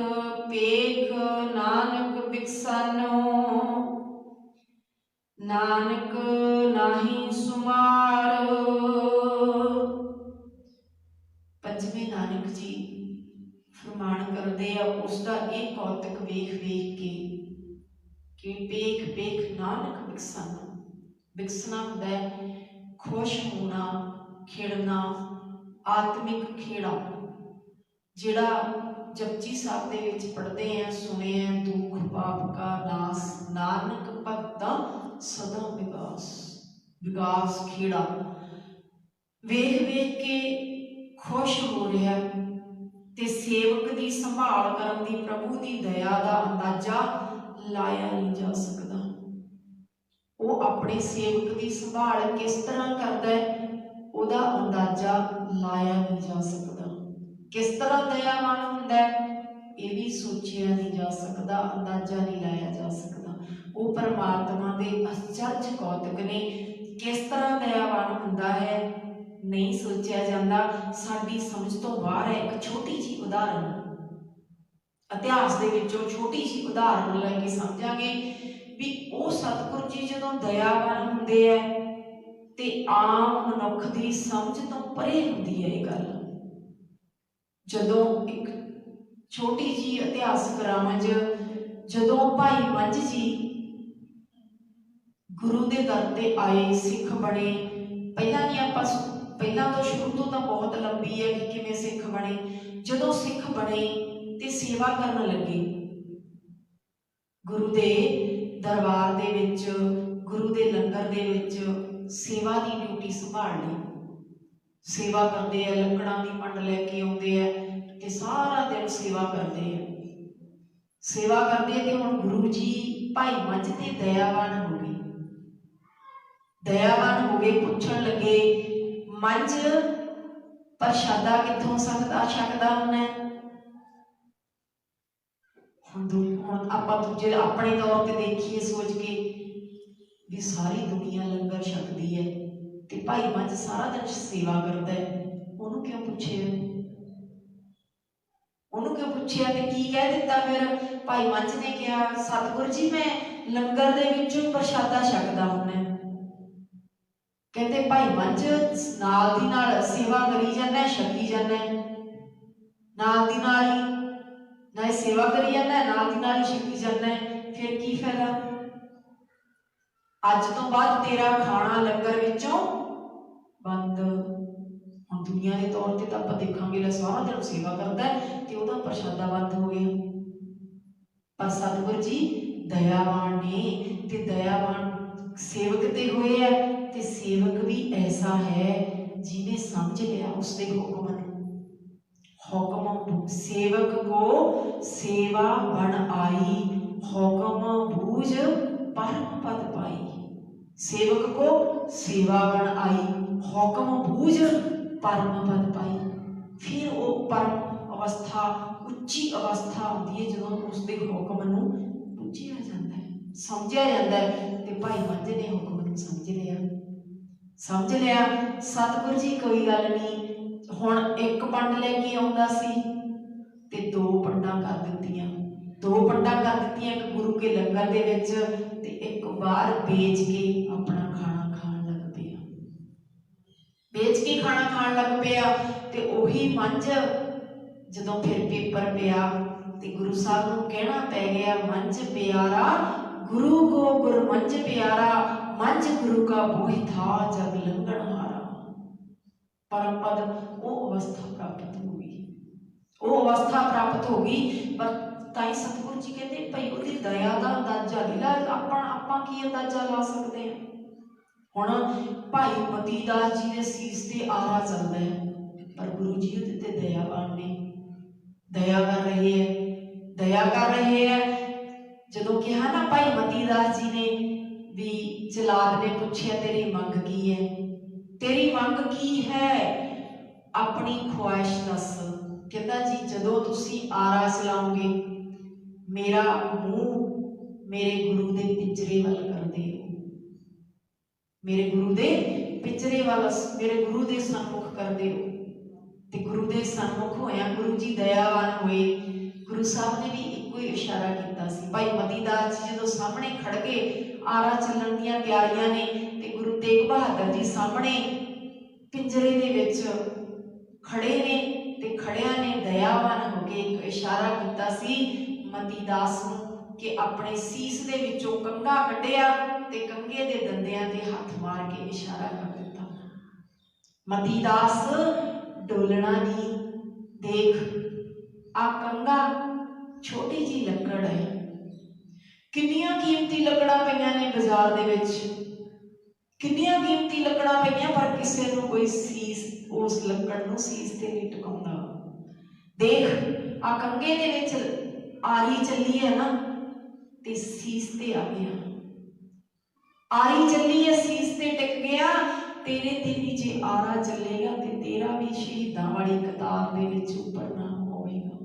Speaker 1: पेख नानक बिकसानो नानक नाही सुमार। पंजवें नानक जी फरमान करते हैं उसका एक कौतक वेख वेख के कि पेख पेख नानक बिकसानो। बिकसना होता है खुश होना, खिड़ना, आत्मिक खेड़ा जिहड़ा जपजी साहब दे विच पढ़ते हैं सुने हैं दुख पाप का नास नानक भगता सदा विकास। विकास खेड़ा वेख वेख के खुश हो रहा ते सेवक की संभाल करन दी प्रभु की दया का अंदाजा लाया नहीं जा सकता। वो अपने सेवक की संभाल किस तरह करता है उहदा अंदाजा लाया नहीं जा सकता। किस तरह दयावान हुंदा है ये भी सोचिया नहीं जा सकता, अंदाजा नहीं लाया जा सकता। वो परमात्मा के आश्चर्य कौतक ने किस तरह दयावान हुंदा है नहीं सोचिया जाता। साडी समझ तो बाहर है। एक छोटी जी उदाहरण इतिहास दे विचों छोटी जी उदाहरण लैके समझांगे भी वो सतगुरु जी जदों दयावान हुंदे है ते आम मनुख की समझ तो परे हुंदी है। ये गल जदों एक छोटी जी इतिहासक रामज जदों भाई मंझ जी गुरु के दर ते आए सिख बने। पहला नहीं आप ਪਹਿਲਾਂ ਤੋਂ ਸ਼ੁਰੂ ਤੋਂ ਤਾਂ ਬਹੁਤ ਲੰਬੀ ਹੈ ਕਿ ਕਿਵੇਂ ਸਿੱਖ ਬਣੇ। ਜਦੋਂ ਸਿੱਖ ਬਣੇ ਤੇ ਸੇਵਾ ਕਰਨ ਲੱਗੇ, ਗੁਰੂ ਦੇ ਦਰਬਾਰ ਦੇ ਵਿੱਚ, ਗੁਰੂ ਦੇ ਲੰਗਰ ਦੇ ਵਿੱਚ ਸੇਵਾ ਦੀ ਡਿਊਟੀ ਸੰਭਾਲ ਲਈ। ਸੇਵਾ ਕਰਦੇ ਆ, ਲੱਕੜਾਂ ਦੀ ਪੰਡ ਲੈ ਕੇ ਆਉਂਦੇ ਆ ਤੇ ਸਾਰਾ ਦਿਨ ਸੇਵਾ ਕਰਦੇ ਆ। ਸੇਵਾ ਕਰਦੇ ਤੇ ਹੁਣ ਗੁਰੂ ਜੀ ਭਾਈ ਮੰਝ ਤੇ ਦਇਆਵਾਨ ਹੋ ਗਏ। ਦਇਆਵਾਨ ਹੋ ਗਏ, ਪੁੱਛਣ ਲੱਗੇ, ਮੰਝ ਪ੍ਰਸ਼ਾਦਾ ਕਿੱਥੋਂ ਛਕਦਾ ਹੁੰਦਾ? ਹੁਣ ਆਪਾਂ ਦੂਜੇ ਆਪਣੇ ਤੌਰ ਤੇ ਦੇਖੀਏ ਸੋਚ ਕੇ ਵੀ ਸਾਰੀ ਦੁਨੀਆ ਲੰਗਰ ਛਕਦੀ ਹੈ ਤੇ ਭਾਈ ਮੰਝ ਸਾਰਾ ਦਿਨ ਸੇਵਾ ਕਰਦਾ ਹੈ, ਉਹਨੂੰ ਕਿਉਂ ਪੁੱਛਿਆ? ਉਹਨੂੰ ਕਿਉਂ ਪੁੱਛਿਆ ਤੇ ਕੀ ਕਹਿ ਦਿੱਤਾ ਫਿਰ? ਭਾਈ ਮੰਝ ਨੇ ਕਿਹਾ, ਸਤਿਗੁਰ ਜੀ ਮੈਂ ਲੰਗਰ ਦੇ ਵਿੱਚੋਂ ਪ੍ਰਸ਼ਾਦਾ ਛਕਦਾ ਹੁੰਦਾ। ਕਹਿੰਦੇ ਭਾਈ ਮੰਝ ਨਾਲ ਦੀ ਨਾਲ ਸੇਵਾ ਕਰੀ ਜਾਂਦਾ, ਛਕੀ ਜਾਂਦਾ, ਨਾਲ ਦੀ ਨਾਲ ਹੀ ਨਾ ਸੇਵਾ ਕਰੀ ਜਾਂਦਾ, ਨਾਲ ਦੀ ਨਾਲ ਹੀ ਛਕੀ ਜਾਂਦਾ, ਫਿਰ ਕੀ ਫਾਇਦਾ? ਅੱਜ ਤੋਂ ਬਾਅਦ ਤੇਰਾ ਖਾਣਾ ਲੰਗਰ ਵਿੱਚੋਂ ਬੰਦ। ਹੁਣ ਦੁਨੀਆ ਦੇ ਤੌਰ ਤੇ ਤਾਂ ਆਪਾਂ ਦੇਖਾਂਗੇ ਲੈ ਸਾਰਾ ਦਿਨ ਸੇਵਾ ਕਰਦਾ ਤੇ ਉਹਦਾ ਪ੍ਰਸ਼ਾਦਾ ਬੰਦ ਹੋ ਗਿਆ। ਪਰ ਸਤਿਗੁਰ ਜੀ ਦਇਆਵਾਨ ਨੇ ਤੇ ਦਇਆਵਾਨ ਸੇਵਕ ਤੇ ਹੋਏ ਆ ਤੇ ਸੇਵਕ ਵੀ ਐਸਾ ਹੈ ਜਿਹਨੇ ਸਮਝ ਲਿਆ ਉਸਦੇ ਹੁਕਮ ਨੂੰ। हुक्म सेवक को सेवा बन आई, हुक्म बूझ परम पद पाई। सेवक को सेवा बन आई, हुक्म बूझ परम पद पाई। फिर वो परम अवस्था, उच्ची अवस्था होती है जो उसके हुक्म नूं बुझिया जाता है, समझिया जाता है। ते भाई मंझ ने हुक्म नूं समझ लिया। सतगुर जी कोई गल नहीं, हुण एक पंड लैके आउंदा सी ते दो पंडां कर दित्तियां। एक गुरु के लंगर दे विच ते एक बाहर बेच के अपना खाना खाण लग पिया। बेच के खाना खाण लग पिया ते ओही मंझ जदों फिर पेपर पिया ते गुरु साहब नूं कहना पै गया, मंझ प्यारा गुरु को गुर मंझ प्यारा, मंझ गुरु का बोही था जग लंघन हारा। परम पद वो अवस्था प्राप्त हो गई, वो अवस्था प्राप्त हो गई। पर ताई सतगुरु जी कहते भाई उसकी दया का अंदाजा नहीं ला, आपां की अंदाजा ला सकते हैं। हुण भाई मती दास जी के सीस ते आरा चलता है, पर गुरु जी उहदे ते दयावान ने, दया कर रहे हैं। जदों कहा ना भाई मती दास जी ने भी जलाद ने पूछया तेरी मंग की है, तेरी मंग की है? अपनी ख्वाहिश दस। कहता जी जदों तुसी आरा चलाओगे मेरा मुंह मेरे गुरु दे पिंजरे वाल कर दिओ, मेरे गुरु दे पिंजरे वाल, मेरे गुरु दे सन्मुख कर दिओ। ते गुरु दे सन्मुख होया गुरु जी दयावान होए। गुरु साहब ने भी इको ही इशारा किया सी। भाई मती दास जी जदों सामने खड़ के आरा चलण दीआं तैयारियां ने ते गुरु तेग बहादुर जी सामने पिंजरे दे विच खड़े ने ते खड़िया ने दयावान होके एक इशारा किया सी मती दास नूं कि अपने सीस दे विचों कंघा कढिया ते कंघे दे दंदियां ते हथ मार के इशारा कर दिता। मती दास डोलना नहीं, देख आ कंघा छोटी जी लकड़ है, किन्नियां कीमती लकड़ां पईयां ने बाजार दे विच, किन्नियां कीमती लकड़ां पईयां, पर किसी नूं कोई सीस उस लकड़ नूं सीस ते नहीं टकाउंदा। देख आ कंघे दे विच आरी चली है ना ते सीस ते आ गया, आरी चली है सीस ते टिक गया। तेरे ते भी जे आरा चलेगा ते तेरा भी शहीदां वाली कतार दे विच उपर नाम होवेगा।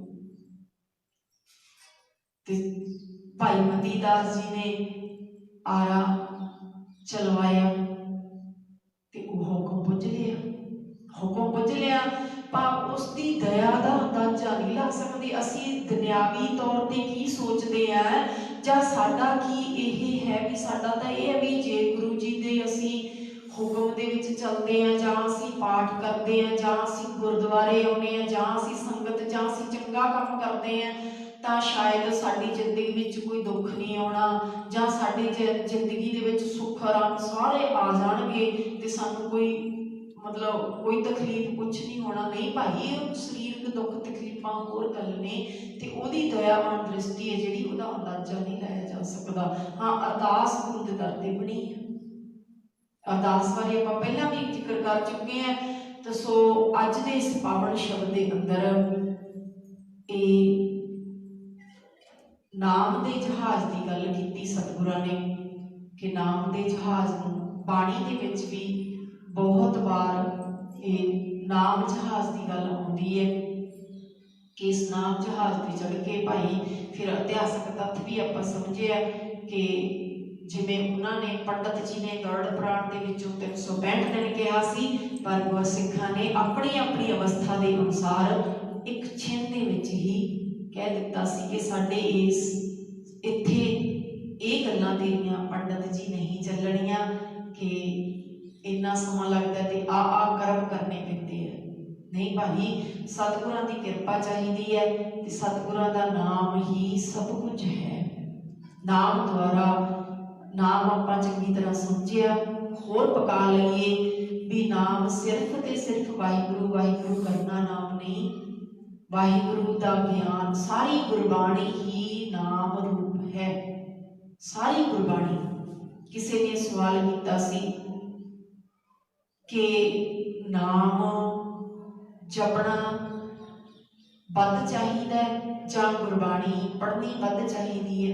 Speaker 1: ते भाई मती दास जी ने आरा चलवाया ते हुक्म बुझ लिया। पर उसकी दया का अंदाजा नहीं लग सकती। असी दुनियावी तौर पर की सोचते हैं जां साडा की यह है भी साडा तां यह है भी जे गुरु जी दे असी हुक्म दे विच चलते हैं, जां असी पाठ करते हैं, जां असी गुरुद्वारे आउंदे हैं, जां असी संगत, जां असी चंगा काम करते हैं, तां शायद साडी जिंदगी विच कोई दुख नहीं आउणा, जां साडी जिंदगी दे विच सुख आराम सारे आ जाणगे ते सानूं कोई मतलब कोई तकलीफ कुछ नहीं होना, नहीं भाई, शरीरक दुख तकलीफां होर गल ने, ते ओहदी दयावान दृष्टि है जिहड़ी, ओहदा अंदाजा नहीं लाया जा सकता। हाँ, अरदास गुरु दे दर ते बनी है। अरदास बारे आपां पहलां भी जिक्र कर चुके हैं। तो सो अज दे इस पावन शब्द के अंदर नाम के जहाज़ की गल की सतगुरां ने, कि नाम के जहाज़ नूं बाणी दे विच भी बहुत बार ये नाम जहाज़ की गल आउंदी है कि इस नाम जहाज़ पर चढ़ के भाई फिर इतिहासक तत्थ भी आपां समझिया कि जिवें उन्होंने पंडित जी ने गरुड़ पुराण के विचों 365 दिन कहा सी, पर गुरसिखां ने अपनी अपनी अवस्था के अनुसार एक छिन दे विच ही कह दिता सी कि साडे इस इत्थे ये गल्लां तेरियां पंडित जी नहीं चलणियां, कि इन्ना समा लगता है तो आ कर्म करने पैंदे है। नहीं भाई, सतगुरां की कृपा चाहिए है, कि सतगुरां का नाम ही सब कुछ है। नाम द्वारा नाम आपां चंगी तरह समझिया, होर पका लईए भी नाम सिर्फ ते सिर्फ वाहिगुरु वाहिगुरु करना नाम नहीं, वाहिगुरु का ज्ञान सारी गुरबाणी ही नाम रूप है। सारी गुरबाणी, किसी ने सवाल किया सी कि नाम जपना बद चाहिए जां गुरबाणी पढ़नी बद चाहिए है।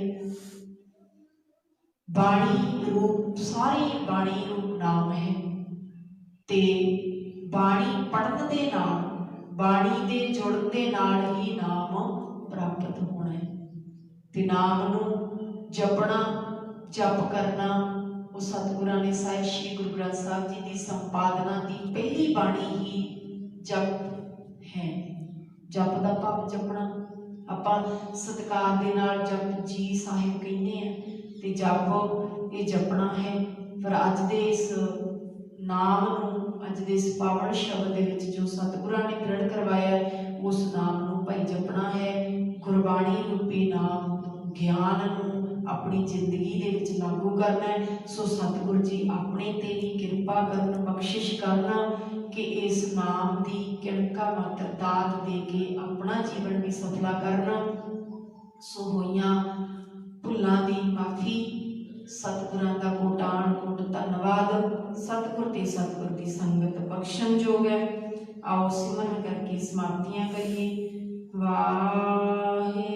Speaker 1: बाणी रूप, सारी बाणी रूप नाम है, ते बाणी पढ़न दे नाल, बाणी दे जुड़न दे नाल ही नाम प्राप्त होना है। ते नाम नूं जपना, जप करना, वो सतगुरां ने साहिब श्री गुरु ग्रंथ साहिब जी की संपादना की पहली बाणी ही जप है। जप का भाव जपना, आपां सत्कार दे नाल जप जी साहिब कहने हैं, ते जप ये जपना है। पर अज दे इस नाम नूं, अज दे इस पावन शब्द दे विच जो सतगुरां ने दृढ़ करवाया, उस नाम नूं भाई जपना है। गुरबाणी रूपी नाम ज्ञान नूं अपनी जिंदगी दे विच लागू करना है। सो सतगुरु जी अपने ते भी कृपा करन, बख्शिश करना कि इस नाम की किणका मात्र दात दे के अपना जीवन भी सफला करना। सो होइयां भुल्लां दी माफ़ी, सतगुरां दा कोटान कोट धन्नवाद। सतगुर ते सतगुर की संगत बख्शण जोग है। आओ सिमरन करके समाप्तियां करिए। वाहे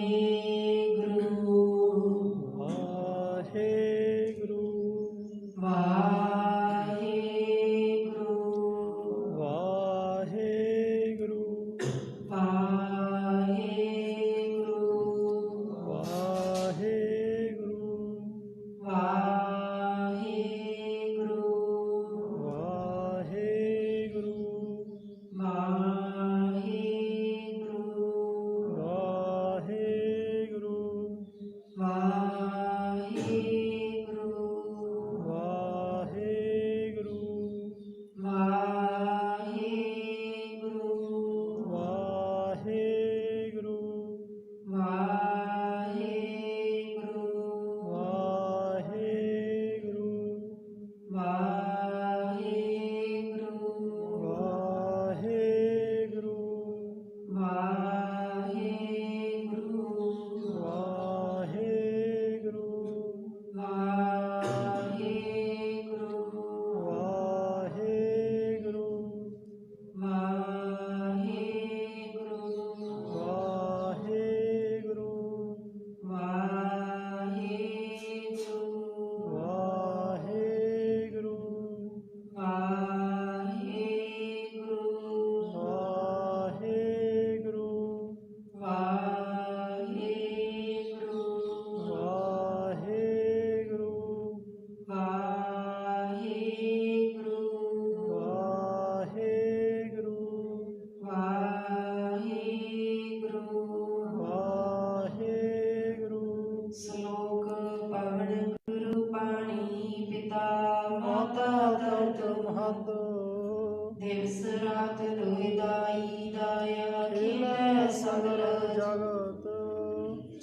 Speaker 1: दिवस रात दुहिदाई दाया खेलै सगल जगत,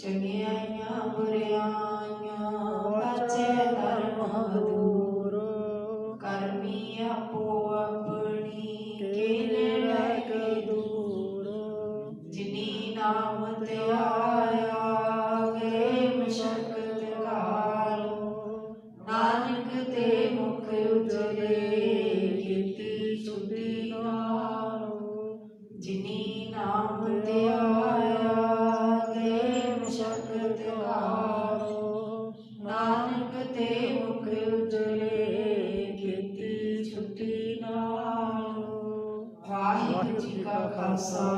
Speaker 1: चंगियाइयां बुरियाइयां बचे धर्म दूर, करमी आपो अपनी ਖਾਲਸਾ